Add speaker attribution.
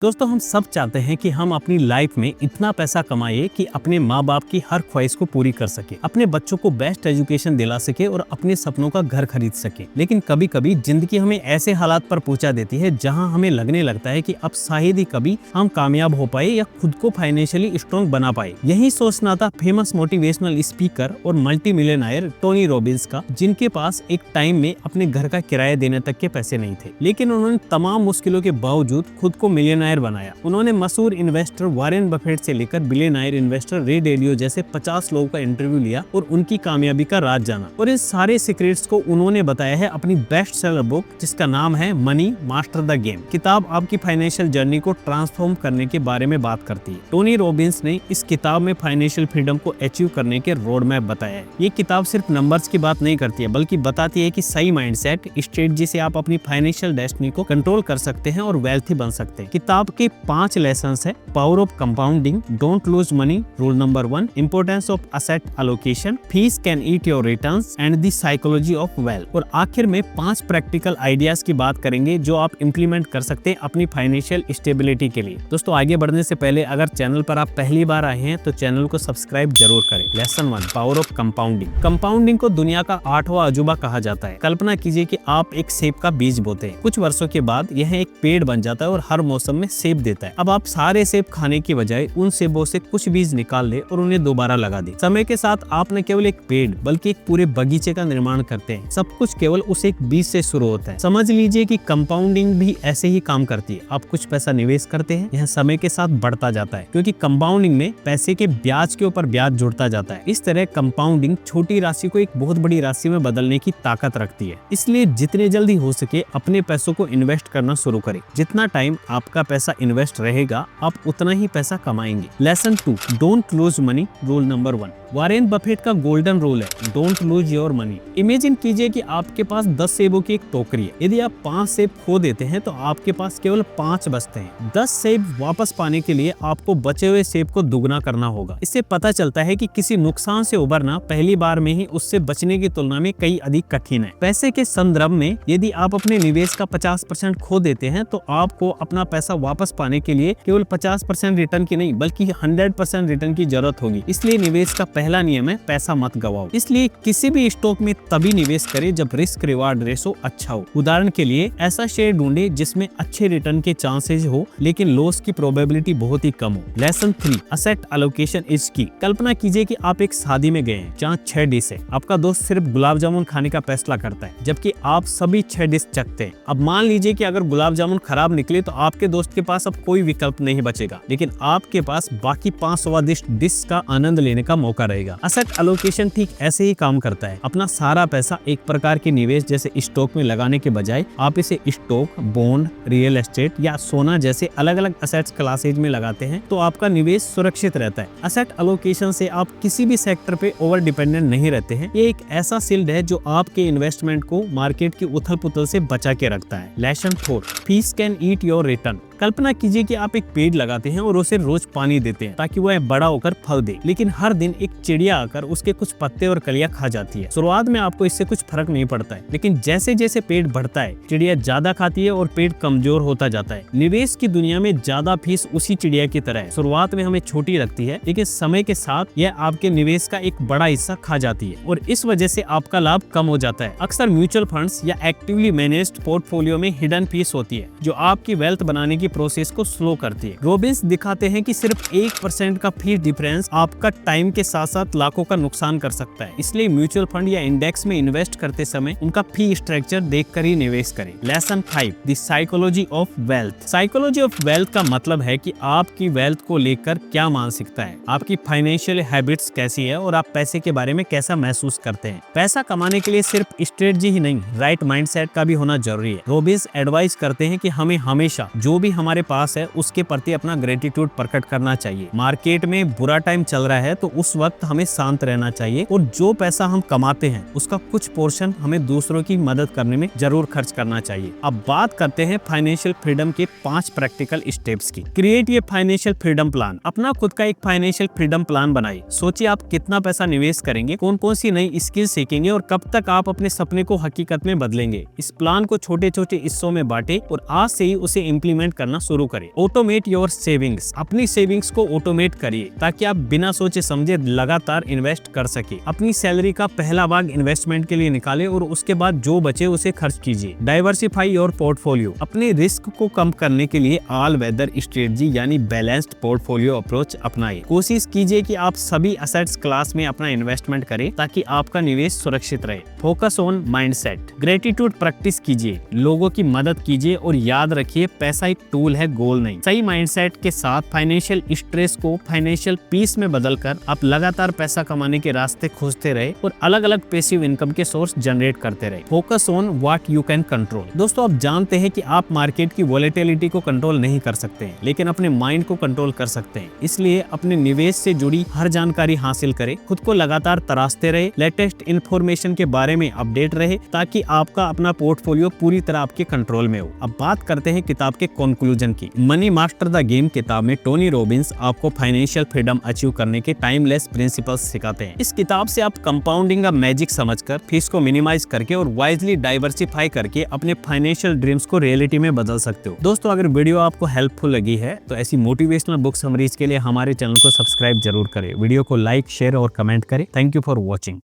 Speaker 1: दोस्तों, हम सब चाहते हैं कि हम अपनी लाइफ में इतना पैसा कमाए कि अपने माँ बाप की हर ख्वाहिश को पूरी कर सके, अपने बच्चों को बेस्ट एजुकेशन दिला सके और अपने सपनों का घर खरीद सके। लेकिन कभी कभी जिंदगी हमें ऐसे हालात पर पहुंचा देती है जहां हमें लगने लगता है कि अब शायद ही कभी हम कामयाब हो पाए या खुद को फाइनेंशियली स्ट्रॉन्ग बना पाए। यही सोचना था फेमस मोटिवेशनल स्पीकर और मल्टी मिलियनेयर टोनी रॉबिन्स का, जिनके पास एक टाइम में अपने घर का किराया देने तक के पैसे नहीं थे, लेकिन उन्होंने तमाम मुश्किलों के बावजूद खुद को मिलियनेयर बनाया। उन्होंने मशहूर इन्वेस्टर वॉरेन बफेट से लेकर बिलियनेयर इन्वेस्टर रे डेलियो जैसे 50 लोगों का इंटरव्यू लिया और उनकी कामयाबी का राज जाना। और इस सारे सीक्रेट्स को उन्होंने बताया है अपनी बेस्ट सेलर बुक, जिसका नाम है मनी मास्टर द गेम। किताब आपकी फाइनेंशियल जर्नी को ट्रांसफॉर्म करने के बारे में बात करती है। टोनी रॉबिन्स ने इस किताब में फाइनेंशियल फ्रीडम को अचीव करने के रोड मैप बताया है। ये किताब सिर्फ नंबर्स की बात नहीं करती है, बल्कि बताती है कि सही माइंडसेट, स्ट्रेटजी से आप अपनी फाइनेंशियल डेस्टिनी को कंट्रोल कर सकते हैं और वेल्थी बन सकते हैं। किताब के 5 लेसन्स है। Power of compounding, don't lose money, rule number 1, importance of asset allocation, fees can eat your returns and the psychology of wealth. और आखिर में 5 प्रैक्टिकल आइडियाज की बात करेंगे जो आप इंप्लीमेंट कर सकते हैं अपनी फाइनेंशियल स्टेबिलिटी के लिए। दोस्तों, आगे बढ़ने से पहले अगर चैनल पर आप पहली बार आए हैं तो चैनल को सब्सक्राइब जरूर करें। Lesson 1, power of compounding. Compounding को दुनिया का 8वां अजूबा कहा जाता है। कल्पना कीजिए कि आप एक सेब का बीज बोते हैं। कुछ वर्षों के बाद यह एक पेड़ बन जाता है और हर मौसम में सेब देता है। अब आप सारे सेब खाने की बजाय उन सेबों से कुछ बीज निकाल ले और उन्हें दोबारा लगा दे। समय के साथ आप न केवल एक पेड़ बल्कि एक पूरे बगीचे का निर्माण करते हैं। सब कुछ केवल उस एक बीज से शुरू होता है। समझ लीजिए कि कंपाउंडिंग भी ऐसे ही काम करती है। आप कुछ पैसा निवेश करते हैं, यह समय के साथ बढ़ता जाता है, क्योंकि कंपाउंडिंग में पैसे के ब्याज के ऊपर ब्याज जुड़ता जाता है। इस तरह कंपाउंडिंग छोटी राशि को एक बहुत बड़ी राशि में बदलने की ताकत रखती है। इसलिए जितने जल्दी हो सके अपने पैसों को इन्वेस्ट करना शुरू करें। जितना टाइम आपका पैसा इन्वेस्ट रहेगा, आप उतना ही पैसा कमाएंगे। Lesson 2, don't lose money, rule number 1। Warren Buffett का गोल्डन रूल है, don't lose your money. Imagine कीजिए कि आपके पास 10 सेबों की एक टोकरी है। यदि आप 5 सेब खो देते हैं तो आपके पास केवल 5 बचते हैं। 10 सेब वापस पाने के लिए आपको बचे हुए सेब को दुगना करना होगा। इससे पता चलता है कि किसी नुकसान से उबरना पहली बार में ही उससे बचने की तुलना में कई अधिक कठिन है। पैसे के संदर्भ में यदि आप अपने निवेश का 50% खो देते हैं तो आपको अपना पैसा वापस पाने के लिए केवल 50% रिटर्न की नहीं बल्कि 100% रिटर्न की जरूरत होगी। इसलिए निवेश का पहला नियम है पैसा मत गवाओ। इसलिए किसी भी स्टॉक में तभी निवेश करें जब रिस्क रिवार्ड रेशो अच्छा हो। उदाहरण के लिए ऐसा शेयर ढूंढे जिसमें अच्छे रिटर्न के चांसेस हो लेकिन लॉस की प्रोबेबिलिटी बहुत ही कम हो। लेसन 3, असेट एलोकेशन इज की। कल्पना कीजिए कि आप एक शादी में गए हैं जहाँ 6 डिश है। आपका दोस्त सिर्फ गुलाब जामुन खाने का फैसला करता है जबकि आप सभी 6 डिश चखते हैं। अब मान लीजिए कि अगर गुलाब जामुन खराब निकले तो आपके दोस्त के पास अब कोई विकल्प नहीं बचेगा, लेकिन आपके पास बाकी 5 स्वादिष्ट डिश का आनंद लेने का मौका रहेगा। असेट एलोकेशन ठीक ऐसे ही काम करता है। अपना सारा पैसा एक प्रकार के निवेश जैसे स्टॉक में लगाने के बजाय आप इसे स्टॉक, बॉन्ड, रियल एस्टेट या सोना जैसे अलग अलग असेट्स क्लासेज में लगाते हैं तो आपका निवेश सुरक्षित रहता है। असेट एलोकेशन से आप किसी भी सेक्टर पे ओवर डिपेंडेंट नहीं रहते हैं। ये एक ऐसा शील्ड है जो आपके इन्वेस्टमेंट को मार्केट की उथल पुथल से बचा के रखता है। Lesson 4, fees can eat your return. कल्पना कीजिए कि आप एक पेड़ लगाते हैं और उसे रोज पानी देते हैं ताकि वह बड़ा होकर फल दे, लेकिन हर दिन एक चिड़िया आकर उसके कुछ पत्ते और कलियां खा जाती है। शुरुआत में आपको इससे कुछ फर्क नहीं पड़ता है, लेकिन जैसे जैसे पेड़ बढ़ता है चिड़िया ज्यादा खाती है और पेड़ कमजोर होता जाता है। निवेश की दुनिया में ज्यादा फीस उसी चिड़िया की तरह है। शुरुआत में हमें छोटी लगती है, लेकिन समय के साथ यह आपके निवेश का एक बड़ा हिस्सा खा जाती है और इस वजह से आपका लाभ कम हो जाता है। अक्सर म्यूचुअल फंड्स या एक्टिवली मैनेज्ड पोर्टफोलियो में हिडन फीस होती है जो आपकी वेल्थ बनाने की प्रोसेस को स्लो करती है। रॉबिन्स दिखाते हैं कि सिर्फ 1% का फीस डिफरेंस आपका टाइम के साथ साथ लाखों का नुकसान कर सकता है। इसलिए म्यूचुअल फंड या इंडेक्स में इन्वेस्ट करते समय उनका फी स्ट्रक्चर देखकर ही निवेश करें। Lesson 5, the psychology of wealth. Psychology of wealth का मतलब है कि आपकी वेल्थ को लेकर क्या मानसिकता है, आपकी फाइनेंशियल हैबिट्स कैसी है और आप पैसे के बारे में कैसा महसूस करते हैं। पैसा कमाने के लिए सिर्फ स्ट्रेटजी ही नहीं, राइट माइंडसेट का भी होना जरूरी है। रॉबिन्स एडवाइस करते हैं कि हमें हमेशा जो भी हमारे पास है उसके प्रति अपना ग्रेटिट्यूड प्रकट करना चाहिए। मार्केट में बुरा टाइम चल रहा है तो उस वक्त हमें शांत रहना चाहिए और जो पैसा हम कमाते हैं उसका कुछ पोर्शन हमें दूसरों की मदद करने में जरूर खर्च करना चाहिए। अब बात करते हैं फाइनेंशियल फ्रीडम के 5 प्रैक्टिकल स्टेप्स की। क्रिएट ये फाइनेंशियल फ्रीडम प्लान। अपना खुद का एक फाइनेंशियल फ्रीडम प्लान बनाइए। सोचिए आप कितना पैसा निवेश करेंगे, कौन कौन सी नई स्किल सीखेंगे और कब तक आप अपने सपने को हकीकत में बदलेंगे। इस प्लान को छोटे छोटे हिस्सों में बांटे और आज से ही उसे इम्प्लीमेंट करना करना शुरू करें। ऑटोमेट योर सेविंग्स, अपनी सेविंग्स को ऑटोमेट करिए ताकि आप बिना सोचे समझे लगातार इन्वेस्ट कर सके। अपनी सैलरी का पहला भाग इन्वेस्टमेंट के लिए निकालें और उसके बाद जो बचे उसे खर्च कीजिए। डाइवर्सिफाई योर पोर्टफोलियो, अपने रिस्क को कम करने के लिए ऑल वेदर स्ट्रेटजी यानी बैलेंस्ड पोर्टफोलियो अप्रोच अपनाएं। कोशिश कीजिए कि आप सभी असेट्स क्लास में अपना इन्वेस्टमेंट करें ताकि आपका निवेश सुरक्षित रहे। Focus on mindset, gratitude practice कीजिए, लोगों की मदद कीजिए और याद रखिए पैसा एक टूल है, गोल नहीं। सही माइंडसेट के साथ फाइनेंशियल स्ट्रेस को फाइनेंशियल पीस में बदलकर आप लगातार पैसा कमाने के रास्ते खोजते रहे और अलग अलग पैसिव इनकम के सोर्स जनरेट करते रहे। Focus on what you can control. दोस्तों, आप जानते हैं कि आप मार्केट की वॉलेटिलिटी को कंट्रोल नहीं कर सकते हैं, लेकिन अपने माइंड को कंट्रोल कर सकते हैं। इसलिए अपने निवेश से जुड़ी हर जानकारी हासिल करें, खुद को लगातार तराशते रहे, लेटेस्ट इन्फॉर्मेशन के बारे में अपडेट रहे ताकि आपका अपना पोर्टफोलियो पूरी तरह आपके कंट्रोल में हो। अब बात करते हैं किताब के कंक्लूजन की। मनी मास्टर द गेम किताब में टोनी रॉबिन्स आपको फाइनेंशियल फ्रीडम अचीव करने के टाइमलेस प्रिंसिपल्स सिखाते हैं। इस किताब से आप कंपाउंडिंग का मैजिक समझकर फीस को मिनिमाइज करके और वाइजली डाइवर्सिफाई करके अपने फाइनेंशियल ड्रीम्स को रियलिटी में बदल सकते हो। दोस्तों, अगर वीडियो आपको हेल्पफुल लगी है तो ऐसी मोटिवेशनल बुक समरीज के लिए हमारे चैनल को सब्सक्राइब जरूर करें, वीडियो को लाइक, शेयर और कमेंट करें। Thank you for watching.